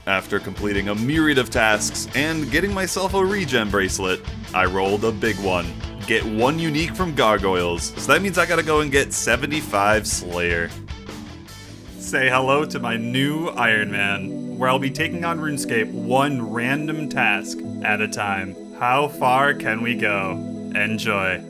After completing a myriad of tasks and getting myself a regen bracelet, I rolled a big one. Get 1 unique from Gargoyles, so that means I gotta go and get 75 Slayer. Say hello to my new Iron Man, where I'll be taking on RuneScape 1 random task at a time. How far can we go? Enjoy.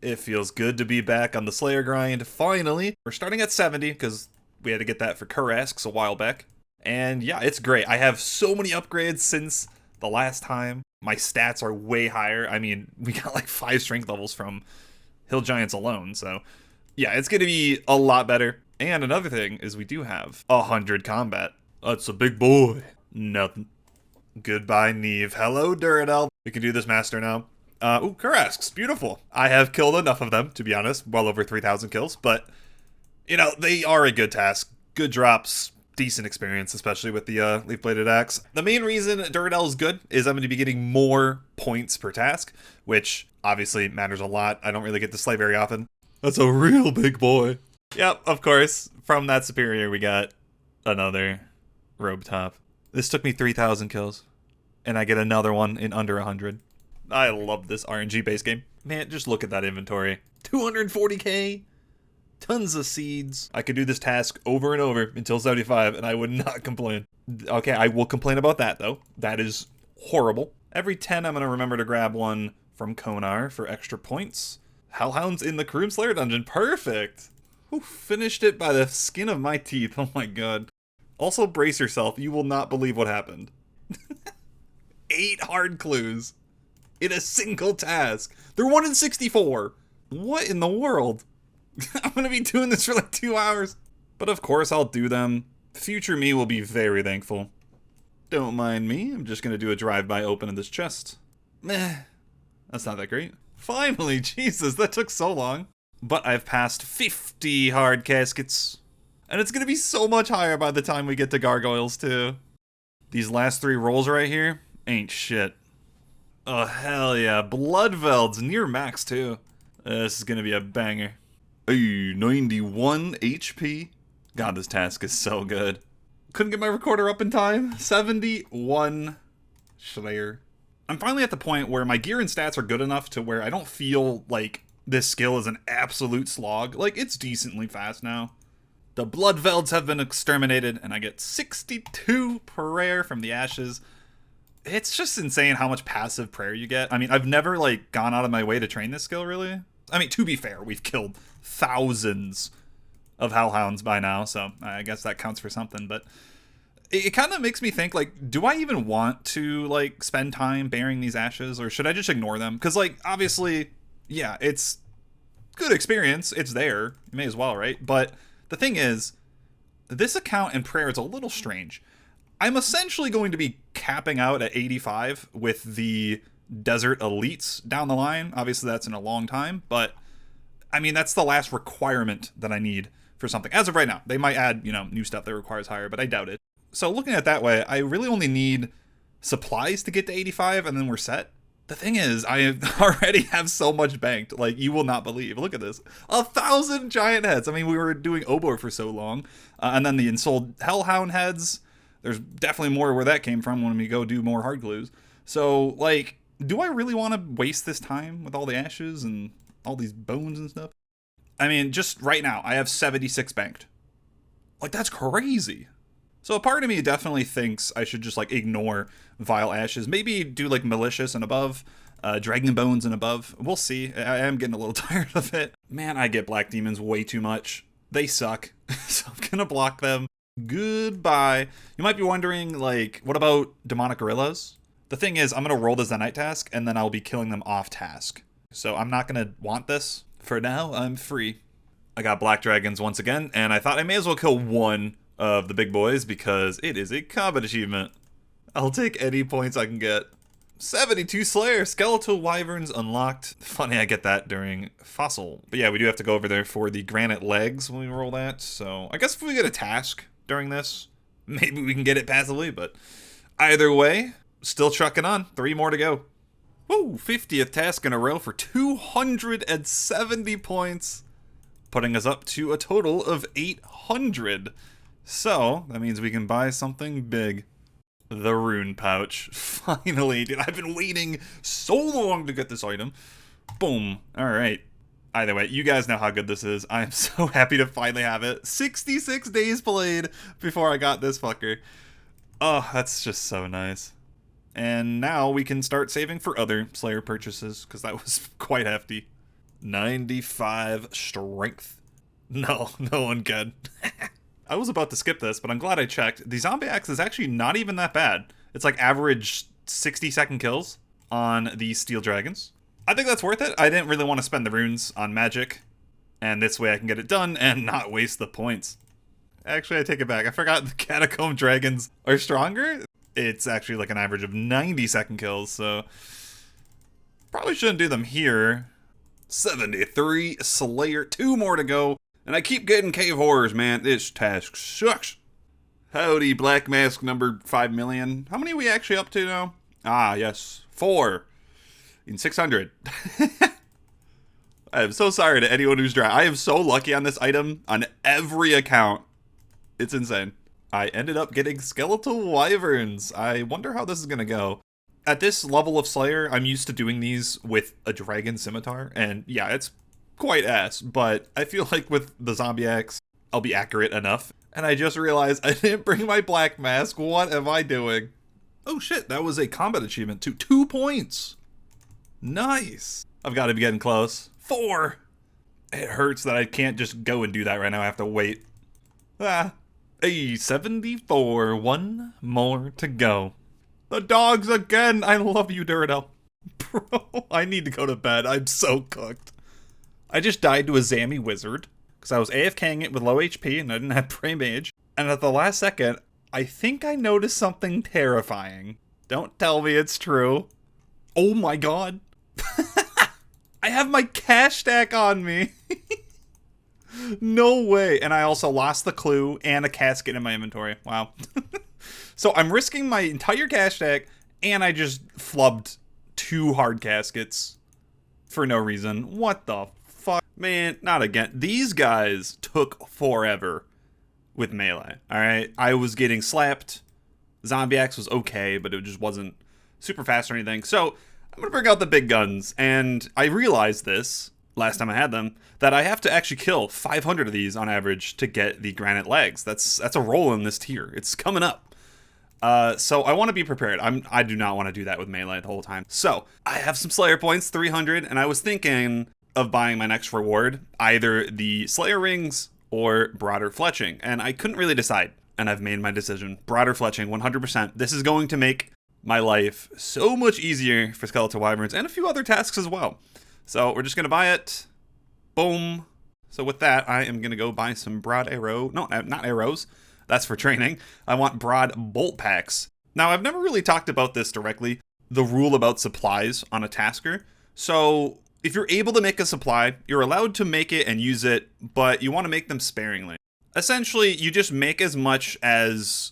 It feels good to be back on the Slayer grind, finally. We're starting at 70, because we had to get that for Kurasks a while back. And yeah, it's great. I have so many upgrades since the last time. My stats are way higher. I mean, we got like 5 strength levels from Hill Giants alone, so yeah, it's gonna be a lot better. And another thing is we do have 100 combat. That's a big boy. Nothing. Goodbye, Neve. Hello, Duradel. We can do this master now. Ooh, Kurasks, beautiful. I have killed enough of them, to be honest, well over 3,000 kills, but, you know, they are a good task. Good drops, decent experience, especially with the leaf-bladed axe. The main reason Duradel is good is I'm going to be getting more points per task, which obviously matters a lot. I don't really get to slay very often. That's a real big boy. Yep, of course, from that superior we got another robe top. This took me 3,000 kills, and I get another one in under 100. I love this RNG-based game. Man, just look at that inventory. 240k, tons of seeds. I could do this task over and over until 75, and I would not complain. Okay, I will complain about that, though. That is horrible. Every 10, I'm going to remember to grab one from Konar for extra points. Hellhound's in the Kroon Slayer dungeon. Perfect. Whew, finished it by the skin of my teeth. Oh my god. Also, brace yourself. You will not believe what happened. 8 hard clues in a single task. They're 1 in 64. What in the world? I'm gonna be doing this for like 2 hours. But of course I'll do them. Future me will be very thankful. Don't mind me. I'm just gonna do a drive-by open of this chest. Meh. That's not that great. Finally, Jesus, that took so long. But I've passed 50 hard caskets. And it's gonna be so much higher by the time we get to Gargoyles too. These last 3 rolls right here ain't shit. Oh, hell yeah. Bloodveld's near max, too. This is gonna be a banger. Hey, 91 HP. God, this task is so good. Couldn't get my recorder up in time. 71 Slayer. I'm finally at the point where my gear and stats are good enough to where I don't feel like this skill is an absolute slog. Like, it's decently fast now. The Bloodvelds have been exterminated, and I get 62 prayer from the ashes. It's just insane how much passive prayer you get. I mean, I've never, like, gone out of my way to train this skill, really. I mean, to be fair, we've killed thousands of Hellhounds by now, so I guess that counts for something, but it kind of makes me think, like, do I even want to, like, spend time bearing these ashes, or should I just ignore them? Because, like, obviously, yeah, it's good experience. It's there. You may as well, right? But the thing is, this account and prayer is a little strange. I'm essentially going to be capping out at 85 with the Desert Elites down the line. Obviously, that's in a long time, but I mean, that's the last requirement that I need for something. As of right now, they might add, you know, new stuff that requires higher, but I doubt it. So looking at it that way, I really only need supplies to get to 85, and then we're set. The thing is, I already have so much banked, like, you will not believe. Look at this. 1,000 giant heads. I mean, we were doing Obor for so long, and then the ensouled Hellhound heads. There's definitely more where that came from when we go do more hard glues. So, like, do I really want to waste this time with all the ashes and all these bones and stuff? I mean, just right now, I have 76 banked. Like, that's crazy. So a part of me definitely thinks I should just, like, ignore Vile Ashes. Maybe do, like, Malicious and above, Dragon Bones and above. We'll see. I am getting a little tired of it. Man, I get Black Demons way too much. They suck. So I'm gonna block them. Goodbye. You might be wondering, like, what about Demonic Gorillas? The thing is, I'm going to roll this night task, and then I'll be killing them off task. So I'm not going to want this. For now, I'm free. I got Black Dragons once again, and I thought I may as well kill one of the big boys, because it is a combat achievement. I'll take any points I can get. 72 Slayer, Skeletal Wyverns unlocked. Funny I get that during Fossil. But yeah, we do have to go over there for the Granite Legs when we roll that. So I guess if we get a task during this, maybe we can get it passively. But either way, still trucking on. 3 more to go. Woo, 50th task in a row for 270 points, putting us up to a total of 800. So, that means we can buy something big. The rune pouch. Finally, dude, I've been waiting so long to get this item. Boom. Alright. Either way, you guys know how good this is. I am so happy to finally have it. 66 days played before I got this fucker. Oh, that's just so nice. And now we can start saving for other Slayer purchases, because that was quite hefty. 95 strength. No, no one can. I was about to skip this, but I'm glad I checked. The zombie axe is actually not even that bad. It's like average 60-second kills on the steel dragons. I think that's worth it. I didn't really want to spend the runes on magic, and this way I can get it done and not waste the points. Actually, I take it back. I forgot the catacomb dragons are stronger. It's actually like an average of 90-second kills, so probably shouldn't do them here. 73 Slayer, 2 more to go, and I keep getting cave horrors, man. This task sucks. Howdy, Black Mask number 5 million. How many are we actually up to now? Ah, yes, 4 in 600. I am so sorry to anyone who's dry. I am so lucky on this item on every account. It's insane. I ended up getting skeletal wyverns. I wonder how this is gonna go. At this level of Slayer, I'm used to doing these with a dragon scimitar, and yeah, it's quite ass, but I feel like with the zombie axe, I'll be accurate enough. And I just realized I didn't bring my black mask. What am I doing? Oh shit, that was a combat achievement too. 2 points. Nice. I've got to be getting close. 4. It hurts that I can't just go and do that right now. I have to wait. Ah. Hey, 74. 1 more to go. The dogs again. I love you, Duradel. Bro, I need to go to bed. I'm so cooked. I just died to a Zammy wizard because I was AFKing it with low HP and I didn't have Prey Mage. And at the last second, I think I noticed something terrifying. Don't tell me it's true. Oh my god. I have my cash stack on me. No way. And I also lost the clue and a casket in my inventory. Wow. So I'm risking my entire cash stack and I just flubbed 2 hard caskets for no reason. What the fuck? Man, not again. These guys took forever with melee. Alright? I was getting slapped. Zombie axe was okay, but it just wasn't super fast or anything. So I'm gonna bring out the big guns, and I realized this last time I had them, that I have to actually kill 500 of these on average to get the granite legs. That's a roll in this tier. It's coming up. So I want to be prepared. I do not want to do that with melee the whole time. So I have some Slayer points, 300, and I was thinking of buying my next reward, either the Slayer rings or broader fletching, and I couldn't really decide, and I've made my decision. Broader fletching, 100%. This is going to make my life so much easier for skeletal wyverns and a few other tasks as well. So we're just gonna buy it. Boom. So with that, I am gonna go buy some broad arrow. No, not arrows. That's for training. I want broad bolt packs. Now, I've never really talked about this directly, the rule about supplies on a tasker. So if you're able to make a supply, you're allowed to make it and use it, but you want to make them sparingly. Essentially, you just make as much as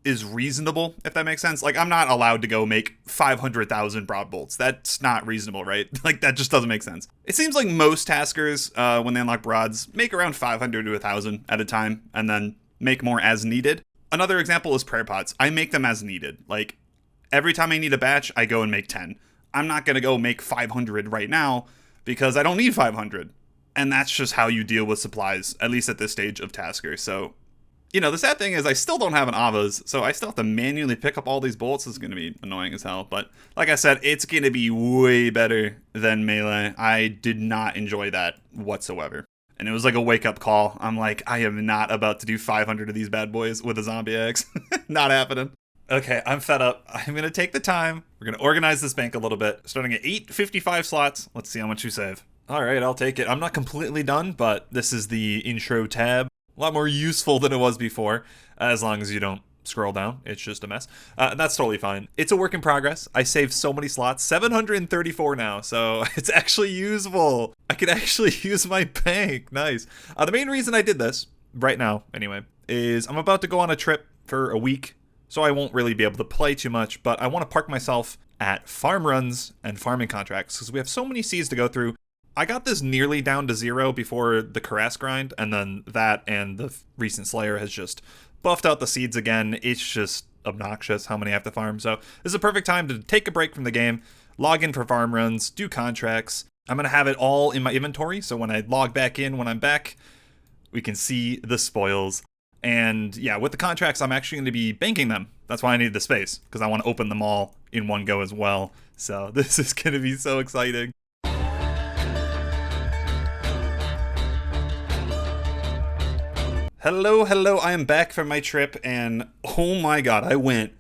is reasonable, if that makes sense. Like, I'm not allowed to go make 500,000 broad bolts. That's not reasonable, right? Like, that just doesn't make sense. It seems like most taskers, when they unlock broads, make around 500 to 1,000 at a time, and then make more as needed. Another example is prayer pots. I make them as needed. Like, every time I need a batch, I go and make 10. I'm not gonna go make 500 right now, because I don't need 500. And that's just how you deal with supplies, at least at this stage of tasker. So, you know, the sad thing is I still don't have an Avas, so I still have to manually pick up all these bolts. It's going to be annoying as hell. But like I said, it's going to be way better than melee. I did not enjoy that whatsoever. And it was like a wake-up call. I'm like, I am not about to do 500 of these bad boys with a zombie axe. Not happening. Okay, I'm fed up. I'm going to take the time. We're going to organize this bank a little bit. Starting at 855 slots. Let's see how much we save. All right, I'll take it. I'm not completely done, but this is the intro tab. A lot more useful than it was before, as long as you don't scroll down. It's just a mess. That's totally fine. It's a work in progress. I saved so many slots, 734 now, so it's actually usable. I can actually use my bank. Nice. The main reason I did this, right now anyway, is I'm about to go on a trip for a week, so I won't really be able to play too much, but I want to park myself at farm runs and farming contracts because we have so many seeds to go through. I got this nearly down to 0 before the Caress grind, and then that and the recent Slayer has just buffed out the seeds again. It's just obnoxious how many I have to farm. So this is a perfect time to take a break from the game, log in for farm runs, do contracts. I'm going to have it all in my inventory, so when I log back in when I'm back, we can see the spoils. And yeah, with the contracts, I'm actually going to be banking them. That's why I need the space, because I want to open them all in one go as well. So this is going to be so exciting. Hello, I am back from my trip, and oh my god, I went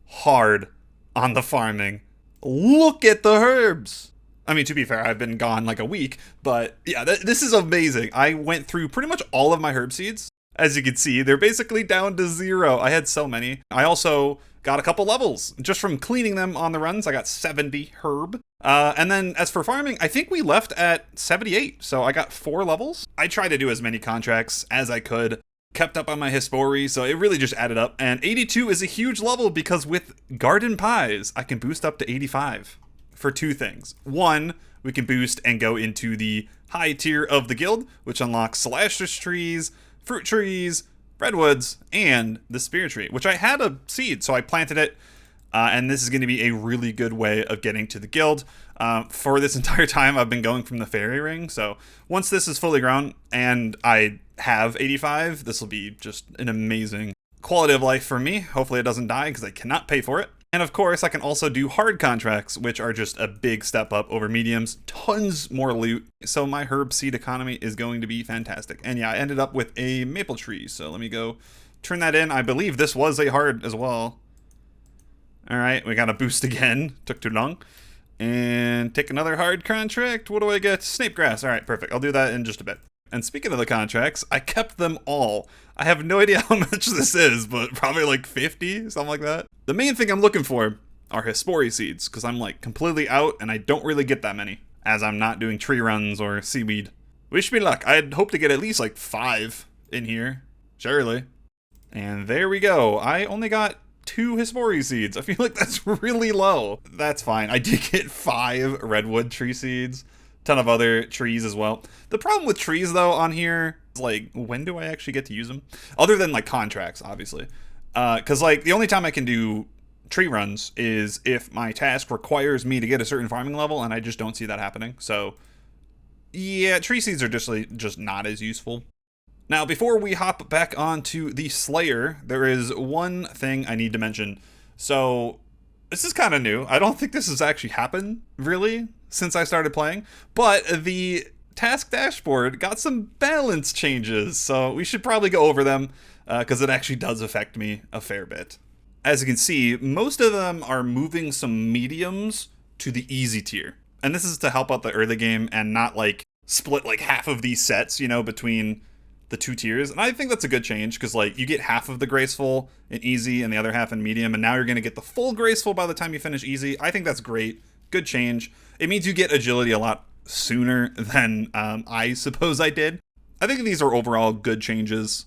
hard on the farming. Look at the herbs! I mean, to be fair, I've been gone like a week, but yeah, this is amazing. I went through pretty much all of my herb seeds. As you can see, they're basically down to 0. I had so many. I also got a couple levels. Just from cleaning them on the runs, I got 70 herb. And then as for farming, I think we left at 78, so I got 4 levels. I tried to do as many contracts as I could. Kept up on my history, so it really just added up. And 82 is a huge level because with garden pies, I can boost up to 85 for 2 things. 1, we can boost and go into the high tier of the guild, which unlocks Celestial trees, fruit trees, redwoods, and the spear tree, which I had a seed, so I planted it. And this is going to be a really good way of getting to the guild. For this entire time, I've been going from the fairy ring. So once this is fully grown and I have 85, this will be just an amazing quality of life for me. Hopefully it doesn't die because I cannot pay for it. And of course, I can also do hard contracts, which are just a big step up over mediums. Tons more loot. So my herb seed economy is going to be fantastic. And yeah, I ended up with a maple tree. So let me go turn that in. I believe this was a hard as well. All right, we got a boost again. Took too long. And take another hard contract. What do I get? Snape grass. All right, perfect. I'll do that in just a bit. And speaking of the contracts, I kept them all. I have no idea how much this is, but probably like 50, something like that. The main thing I'm looking for are Hespori seeds, because I'm like completely out and I don't really get that many, as I'm not doing tree runs or seaweed. Wish me luck. I'd hope to get at least like 5 in here, surely. And there we go. I only got 2 Hespori seeds. I feel like that's really low. That's fine. I did get 5 redwood tree seeds. Ton of other trees as well. The problem with trees though on here is like, when do I actually get to use them? Other than like contracts, obviously. Because like the only time I can do tree runs is if my task requires me to get a certain farming level, and I just don't see that happening. So yeah, tree seeds are just not as useful. Now, before we hop back onto the Slayer, there is one thing I need to mention. So this is kind of new. I don't think this has actually happened, really, since I started playing. But the task dashboard got some balance changes, so we should probably go over them, because it actually does affect me a fair bit. As you can see, most of them are moving some mediums to the easy tier. And this is to help out the early game and not, like, split, like, half of these sets, you know, between the 2 tiers. And I think that's a good change, because like you get half of the Graceful in easy and the other half in medium, and now you're going to get the full Graceful by the time you finish easy. I think that's great. Good change. It means you get agility a lot sooner than I suppose I did. I think these are overall good changes.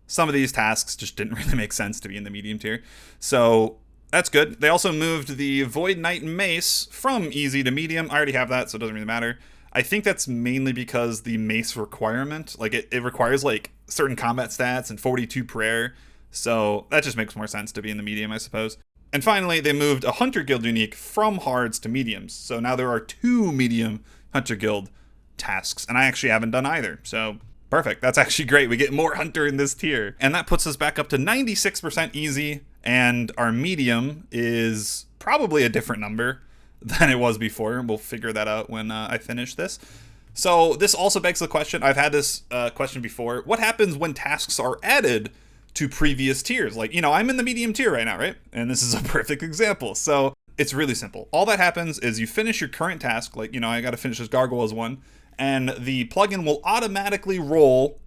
Some of these tasks just didn't really make sense to be in the medium tier, so that's good. They also moved the Void Knight Mace from easy to medium. I already have that, so it doesn't really matter. I think that's mainly because the mace requirement, like it requires like certain combat stats and 42 prayer. So that just makes more sense to be in the medium, I suppose. And finally, they moved a Hunter Guild unique from hards to mediums. So now there are 2 medium Hunter Guild tasks, and I actually haven't done either. So perfect. That's actually great. We get more Hunter in this tier. And that puts us back up to 96% easy, and our medium is probably a different number than it was before. We'll figure that out when I finish this. So this also begs the question, I've had this question before, what happens when tasks are added to previous tiers? Like, you know, I'm in the medium tier right now, right? And this is a perfect example. So it's really simple. All that happens is you finish your current task, like, you know, I got to finish this Gargoyle as one, and the plugin will automatically roll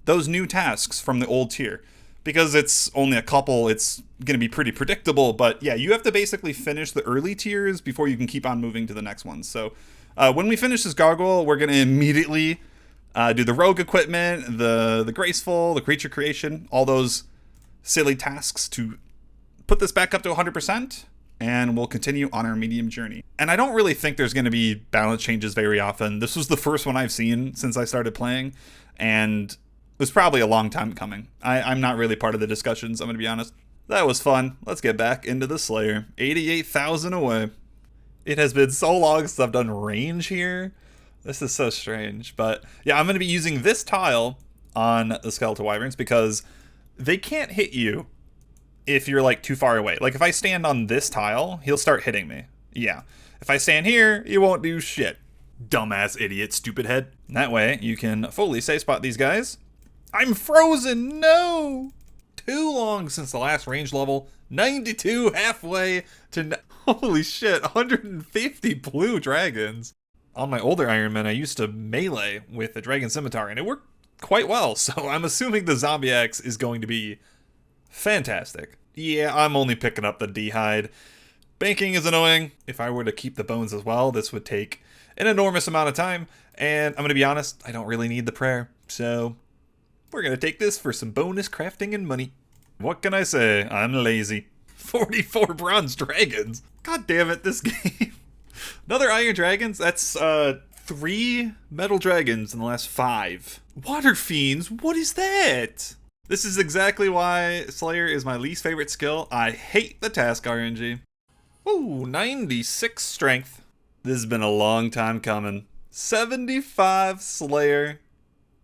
those new tasks from the old tier. Because it's only a couple, it's going to be pretty predictable. But yeah, you have to basically finish the early tiers before you can keep on moving to the next ones. So when we finish this Gargoyle, we're going to immediately do the rogue equipment, the graceful, the creature creation, all those silly tasks to put this back up to 100%. and we'll continue on our medium journey. And I don't really think there's going to be balance changes very often. This was the first one I've seen since I started playing, and it was probably a long time coming. I'm not really part of the discussions, I'm going to be honest. That was fun. Let's get back into the Slayer. 88,000 away. It has been so long since I've done range here. This is so strange. But yeah, I'm going to be using this tile on the Skeletal Wyverns because they can't hit you if you're like too far away. Like if I stand on this tile, he'll start hitting me. Yeah. If I stand here, he won't do shit. Dumbass idiot, stupid head. That way you can fully safe spot these guys. I'm frozen, no! Too long since the last range level. 92 halfway to, holy shit, 150 blue dragons. On my older Iron Man, I used to melee with the Dragon Scimitar, and it worked quite well, so I'm assuming the Zombie Axe is going to be fantastic. Yeah, I'm only picking up the D-Hide. Banking is annoying. If I were to keep the bones as well, this would take an enormous amount of time, and I'm going to be honest, I don't really need the prayer, so we're going to take this for some bonus crafting and money. What can I say? I'm lazy. 44 bronze dragons. God damn it, this game. Another iron dragons? That's 3 metal dragons in the last 5. Water fiends? What is that? This is exactly why Slayer is my least favorite skill. I hate the task RNG. Ooh, 96 strength. This has been a long time coming. 75 Slayer.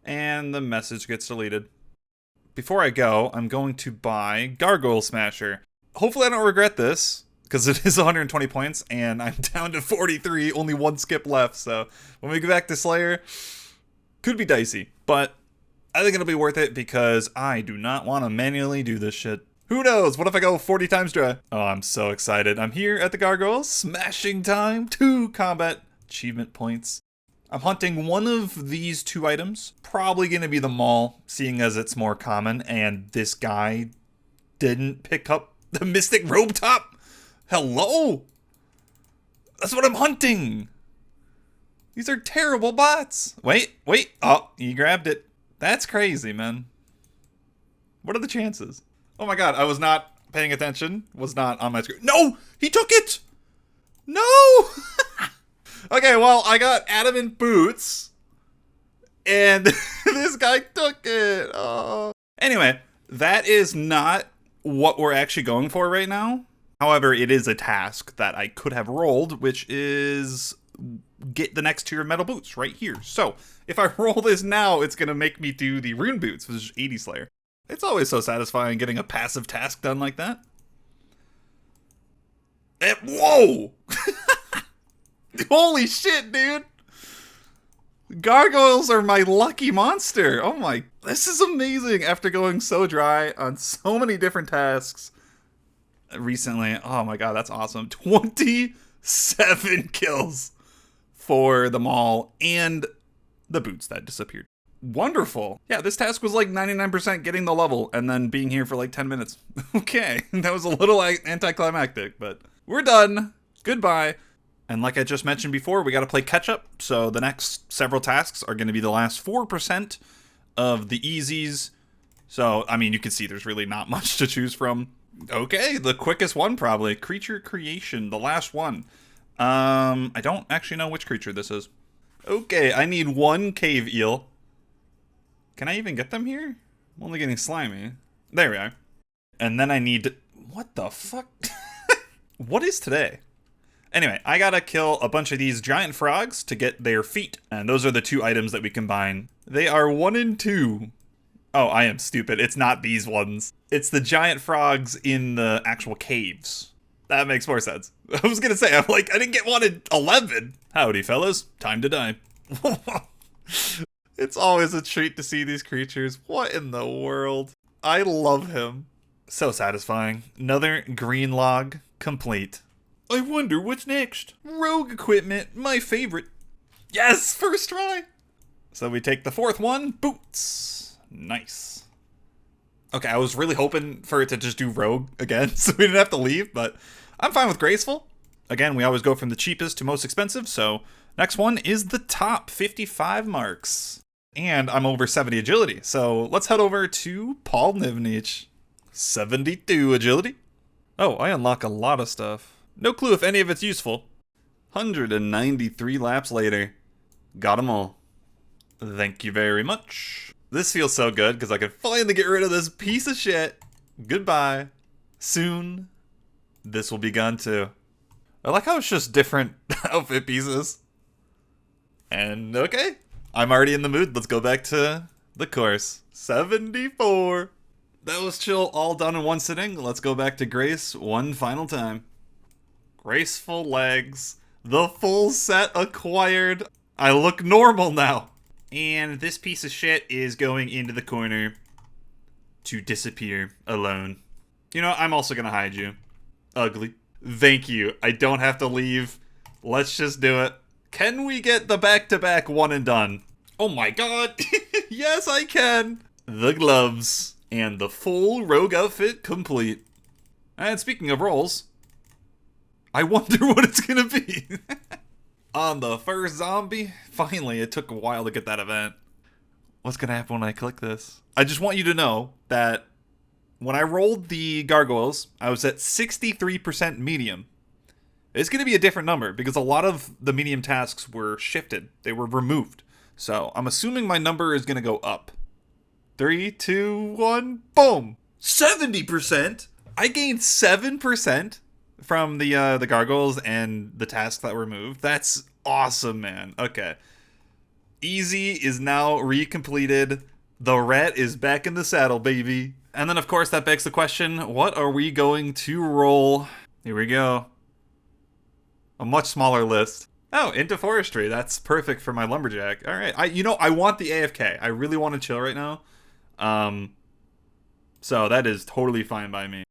And the message gets deleted. Before I go, I'm going to buy Gargoyle Smasher. Hopefully I don't regret this, because it is 120 points, and I'm down to 43, only 1 skip left, so when we get back to Slayer, could be dicey, but I think it'll be worth it, because I do not want to manually do this shit. Who knows, what if I go 40 times dry? Oh, I'm so excited. I'm here at the Gargoyle, smashing time, 2 combat achievement points. I'm hunting one of these 2 items, probably going to be the Maul, seeing as it's more common, and this guy didn't pick up the Mystic Robe Top. Hello? That's what I'm hunting. These are terrible bots. Wait. Oh, he grabbed it. That's crazy, man. What are the chances? Oh my god, I was not paying attention. Was not on my screen. No! He took it! No! Okay, well, I got adamant boots, and this guy took it. Oh. Anyway, that is not what we're actually going for right now. However, it is a task that I could have rolled, which is get the next tier of metal boots right here. So, if I roll this now, it's going to make me do the rune boots, which is 80 Slayer. It's always so satisfying getting a passive task done like that. And, whoa! Holy shit, dude! Gargoyles are my lucky monster. Oh my, this is amazing after going so dry on so many different tasks recently. Oh my god, that's awesome. 27 kills for the Maul and the boots that disappeared. Wonderful. Yeah, this task was like 99% getting the level and then being here for like 10 minutes. Okay, that was a little anticlimactic, but we're done. Goodbye. And like I just mentioned before, we got to play catch up. So the next several tasks are going to be the last 4% of the easies. So, I mean, you can see there's really not much to choose from. Okay, the quickest one probably. Creature creation, the last one. I don't actually know which creature this is. Okay, I need 1 cave eel. Can I even get them here? I'm only getting slimy. There we are. And then I need... What the fuck? What is today? Anyway, I gotta kill a bunch of these giant frogs to get their feet. And those are the 2 items that we combine. They are 1 and 2. Oh, I am stupid. It's not these ones. It's the giant frogs in the actual caves. That makes more sense. I was gonna say, I'm like, I didn't get 1 in 11. Howdy, fellas. Time to die. It's always a treat to see these creatures. What in the world? I love him. So satisfying. Another green log complete. I wonder what's next. Rogue equipment, my favorite. Yes, first try. So we take the 4th one, boots. Nice. Okay, I was really hoping for it to just do rogue again, so we didn't have to leave, but I'm fine with graceful. Again, we always go from the cheapest to most expensive, so next one is the top 55 marks. And I'm over 70 agility, so let's head over to Paul Nivnich. 72 agility. Oh, I unlock a lot of stuff. No clue if any of it's useful. 193 laps later. Got them all. Thank you very much. This feels so good because I can finally get rid of this piece of shit. Goodbye. Soon, this will be gone too. I like how it's just different outfit pieces. And okay, I'm already in the mood. Let's go back to the course. 74. That was chill, all done in one sitting. Let's go back to Grace one final time. Graceful legs. The full set acquired. I look normal now. And this piece of shit is going into the corner to disappear alone. You know, I'm also gonna hide you. Ugly. Thank you. I don't have to leave. Let's just do it. Can we get the back-to-back one and done? Oh my god. Yes, I can. The gloves. And the full rogue outfit complete. And speaking of rolls, I wonder what it's gonna be. On the first zombie, finally, it took a while to get that event. What's gonna happen when I click this? I just want you to know that when I rolled the gargoyles, I was at 63% medium. It's gonna be a different number because a lot of the medium tasks were shifted. They were removed. So I'm assuming my number is gonna go up. 3, 2, 1, boom! 70%? I gained 7% from the gargoyles and the tasks that were removed. That's awesome, man. Okay. Easy is now recompleted. The rat is back in the saddle, baby. And then, of course, that begs the question, what are we going to roll? Here we go. A much smaller list. Oh, into forestry. That's perfect for my lumberjack. All right. I want the AFK. I really want to chill right now. So that is totally fine by me.